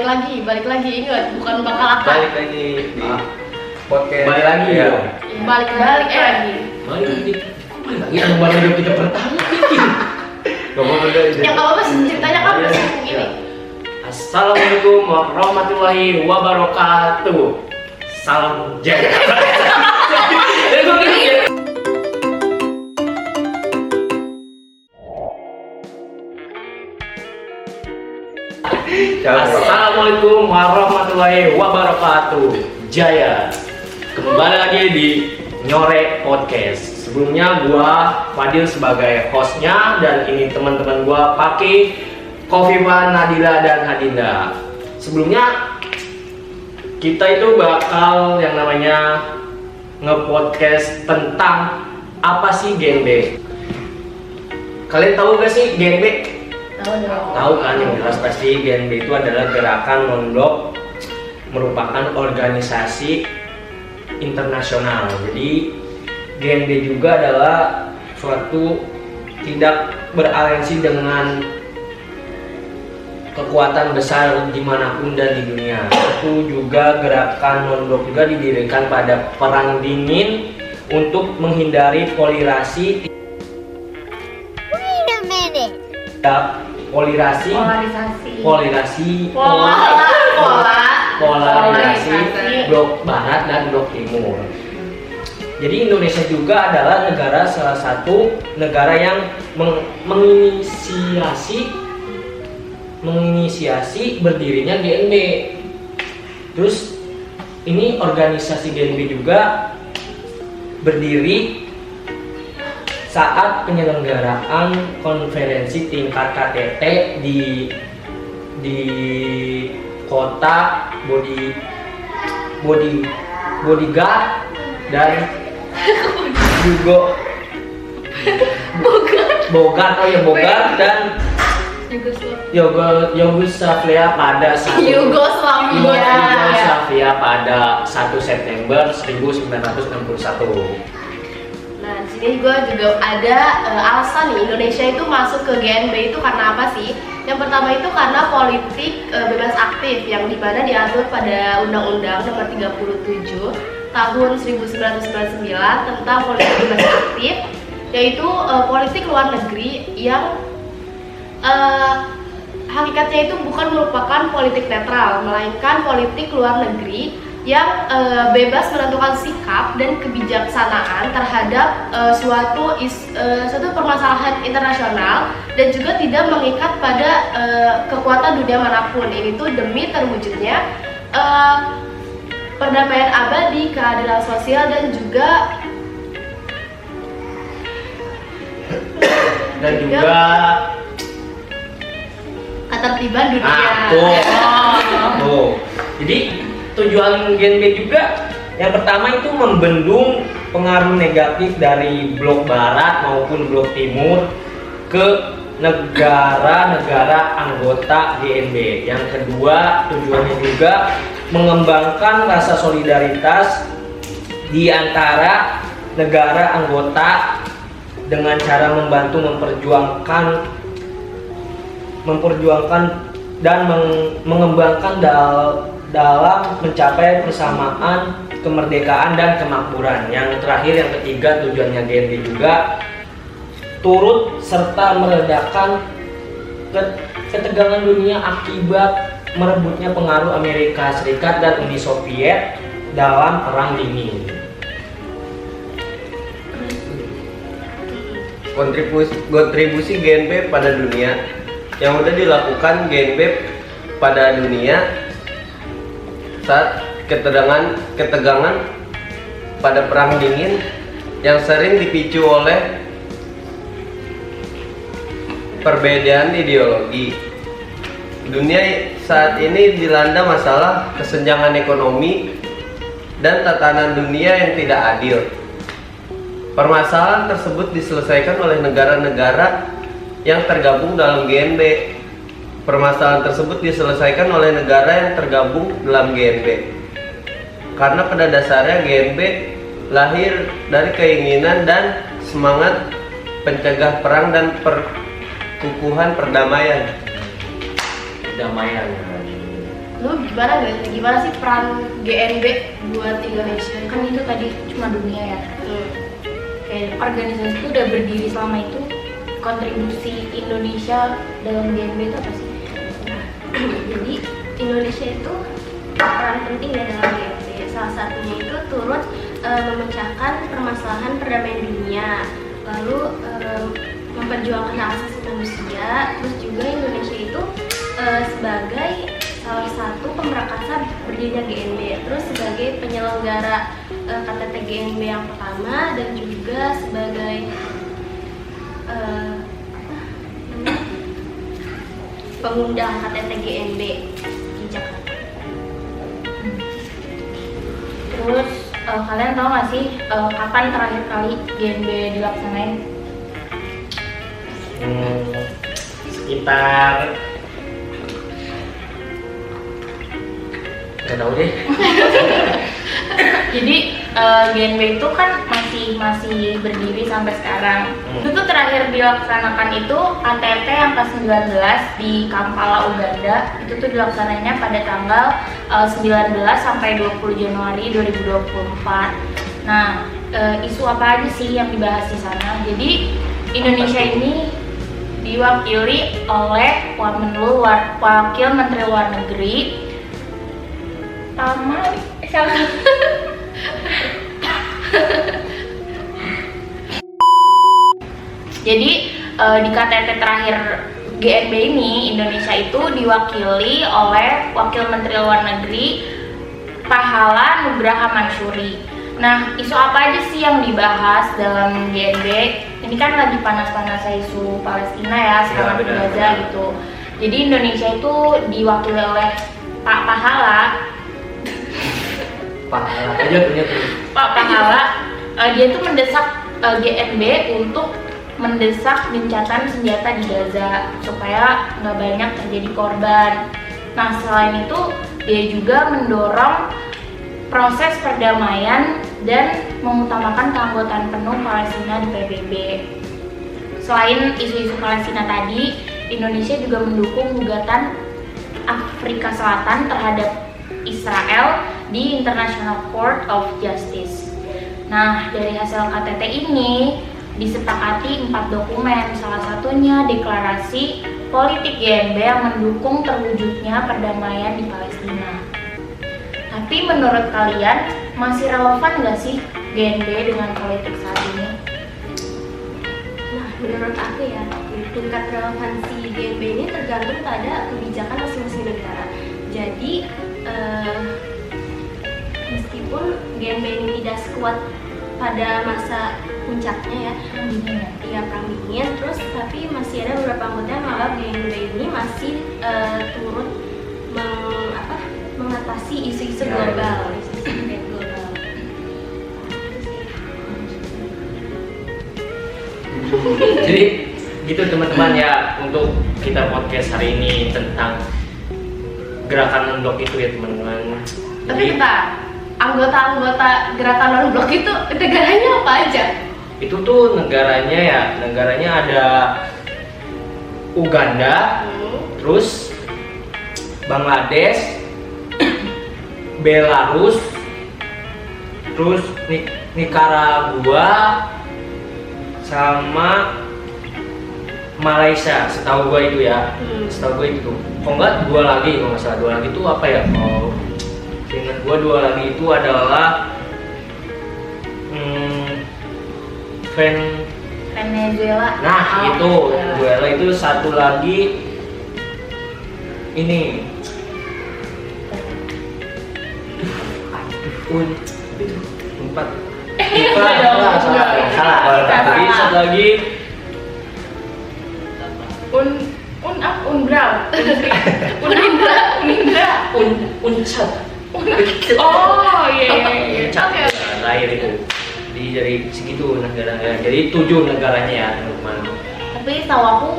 balik lagi ingat, bukan bakal akan. Balik lagi di podcast. Balik lagi ya. Balik lagi. Balik lagi. Yang baru kita pertama. Ngomong udah ini. Yang apa sih ceritanya kan bersambung ini. Assalamualaikum warahmatullahi wabarakatuh. Salam jaya. Assalamualaikum warahmatullahi wabarakatuh. Jaya. Kembali lagi di Nyore Podcast. Sebelumnya gua Fadil sebagai hostnya dan ini teman-teman gua Paki, Kofifa, Nadila dan Hadinda. Sebelumnya kita itu bakal yang namanya nge-podcast tentang apa sih Genbe. Kalian tahu gak sih Genbe? Tahu kan, yang jelas pasti Genbe itu adalah gerakan non-blok, merupakan organisasi internasional. Jadi Genbe juga adalah suatu tidak beraliansi dengan kekuatan besar dimanapun dan di dunia. Itu juga gerakan non-blok juga didirikan pada Perang Dingin untuk menghindari polarisasi. Polarisasi blok barat dan blok timur. Jadi Indonesia juga adalah salah satu negara yang menginisiasi berdirinya GNB. Terus ini organisasi GNB juga berdiri saat penyelenggaraan konferensi tingkat KTT di kota Bodyguard dan juga Bogart dan Yugoslavia pada 1 September 1961. Nah, di sini gue juga ada alasan nih Indonesia itu masuk ke GNB itu karena apa sih? Yang pertama itu karena politik bebas aktif yang dimana diatur pada Undang-Undang Nomor 37 Tahun 1999 tentang politik bebas aktif, yaitu politik luar negeri yang hakikatnya itu bukan merupakan politik netral, melainkan politik luar negeri yang bebas menentukan sikap dan kebijaksanaan terhadap suatu permasalahan internasional dan juga tidak mengikat pada kekuatan dunia manapun. Ini tuh demi terwujudnya perdamaian abadi, keadilan sosial dan juga ketertiban dunia. Jadi tujuan GNB juga yang pertama itu membendung pengaruh negatif dari blok barat maupun blok timur ke negara-negara anggota GNB. Yang kedua, tujuannya juga mengembangkan rasa solidaritas di antara negara anggota dengan cara membantu memperjuangkan dan mengembangkan dalam mencapai persamaan, kemerdekaan dan kemakmuran. Yang terakhir, yang ketiga, tujuannya GNB juga turut serta meredakan ketegangan dunia akibat merebutnya pengaruh Amerika Serikat dan Uni Soviet dalam Perang Dingin. Kontribusi GNB pada dunia yang sudah dilakukan GNB pada dunia saat ketegangan pada Perang Dingin yang sering dipicu oleh perbedaan ideologi. Dunia saat ini dilanda masalah kesenjangan ekonomi dan tatanan dunia yang tidak adil. Permasalahan tersebut diselesaikan oleh negara-negara yang tergabung dalam GNB. Permasalahan tersebut diselesaikan oleh negara yang tergabung dalam GNB. Karena pada dasarnya GNB lahir dari keinginan dan semangat pencegah perang dan perkukuhan perdamaian. lu gimana sih peran GNB buat Indonesia? Kan itu tadi cuma dunia ya. Kayak organisasi itu udah berdiri selama itu, kontribusi Indonesia dalam GNB itu apa sih? Jadi Indonesia itu peran penting ya dalam GNB. Salah satunya itu turut memecahkan permasalahan perdamaian dunia, lalu memperjuangkan hak asasi manusia. Terus juga Indonesia itu sebagai salah satu pemberangkasa berdirinya GNB, terus sebagai penyelenggara KTT GNB yang pertama, dan juga sebagai pengundang KTT GNB di Jakarta. Terus kalian tahu nggak sih kapan terakhir kali GNB dilaksanain? Sekitar nggak tahu deh. Jadi GNB itu kan masih berdiri sampai sekarang. Itu tuh terakhir dilaksanakan itu KTT yang ke-19 di Kampala, Uganda. Itu tuh dilaksananya pada tanggal 19 sampai 20 Januari 2024. Nah, isu apa aja sih yang dibahas di sana? Jadi Indonesia ini diwakili oleh Wakil Menteri Luar Negeri Jadi di KTT terakhir GNB ini Indonesia itu diwakili oleh Wakil Menteri Luar Negeri Pahala Nugraha Mansuri. Nah, isu apa aja sih yang dibahas dalam GNB? Ini kan lagi panas-panasnya isu Palestina ya, sekarang di Gaza gitu. Jadi Indonesia itu diwakili oleh Pak Pahala aja punya tuh. Pak Pahala, dia tuh mendesak GNB untuk mendesak gencatan senjata di Gaza supaya nggak banyak terjadi korban. Nah, selain itu dia juga mendorong proses perdamaian dan mengutamakan keanggotaan penuh Palestina di PBB. Selain isu-isu Palestina tadi, Indonesia juga mendukung gugatan Afrika Selatan terhadap Israel di International Court of Justice. Nah, dari hasil KTT ini disepakati 4 dokumen, salah satunya deklarasi politik GNB yang mendukung terwujudnya perdamaian di Palestina. Tapi menurut kalian masih relevan nggak sih GNB dengan politik saat ini? Nah, menurut aku ya, tingkat relevansi GNB ini tergantung pada kebijakan masing-masing negara. Jadi meskipun GNB ini tidak sekuat pada masa puncaknya ya, perang dingin, terus tapi masih ada beberapa anggota yang menganggap GNB ini masih turut mengatasi isu-isu global, isu-isu global. Jadi gitu teman-teman ya, untuk kita podcast hari ini tentang gerakan non-blok itu ya teman-teman. Tapi bentar, anggota-anggota gerakan non-blok itu negaranya apa aja? Itu tuh negaranya ada Uganda, terus Bangladesh, Belarus, terus Nicaragua, sama Malaysia. Setahu gue itu ya, setahu gue itu. Kok enggak dua lagi itu apa ya? Oh, ingat gue dua lagi itu adalah Venezuela. Nah, itu Venezuela. Itu satu lagi ini empat. Salah. Tapi satu lagi Unchat. Oh iya. Oke. Terakhir itu dari segitu negara-negara. Jadi 7 negaranya ya teman-teman. Tapi tahu aku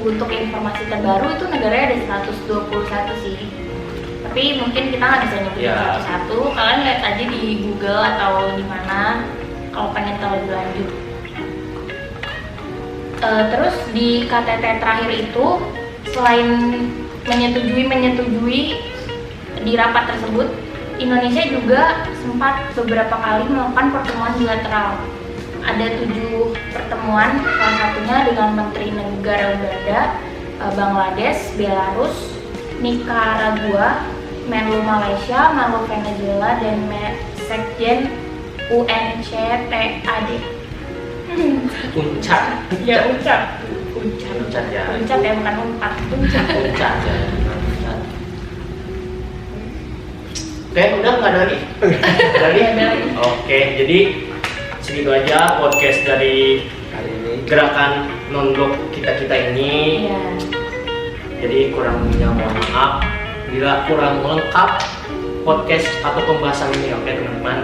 untuk informasi terbaru itu negaranya ada 121 sih. Tapi mungkin kita nggak bisa nyebutin satu-satu. Kalian lihat aja di Google atau di mana kalau pengen tahu lebih lanjut. Terus di KTT terakhir itu selain menyetujui di rapat tersebut, Indonesia juga sempat beberapa kali melakukan pertemuan bilateral. Ada 7 pertemuan, salah satunya dengan Menteri Negara Uganda, Bangladesh, Belarus, Nicaragua, Menlu Malaysia, Menlu Venezuela, dan Sekjen UNCTAD. Puncak. Ya, ucap. Puncak. Puncak ya. Puncak ya, bukan unpad. Puncak. Puncak ya. Puncak. Oke, udah nggak ada lagi? Ada lagi? Ada lagi. Oke, jadi segitu aja podcast dari Kali ini gerakan non-blok kita ini. Iya. Jadi kurang lebihnya mohon maaf bila kurang lengkap podcast atau pembahasan ini. Oke teman-teman.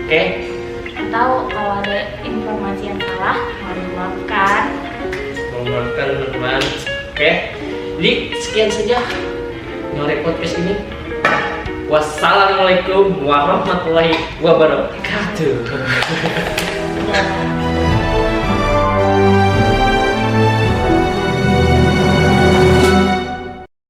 Oke. Atau kalau ada informasi yang salah, mohon dimaafkan. Memaafkan teman-teman. Oke. Jadi sekian saja Nyore podcast ini. Wassalamualaikum warahmatullahi wabarakatuh. Ya.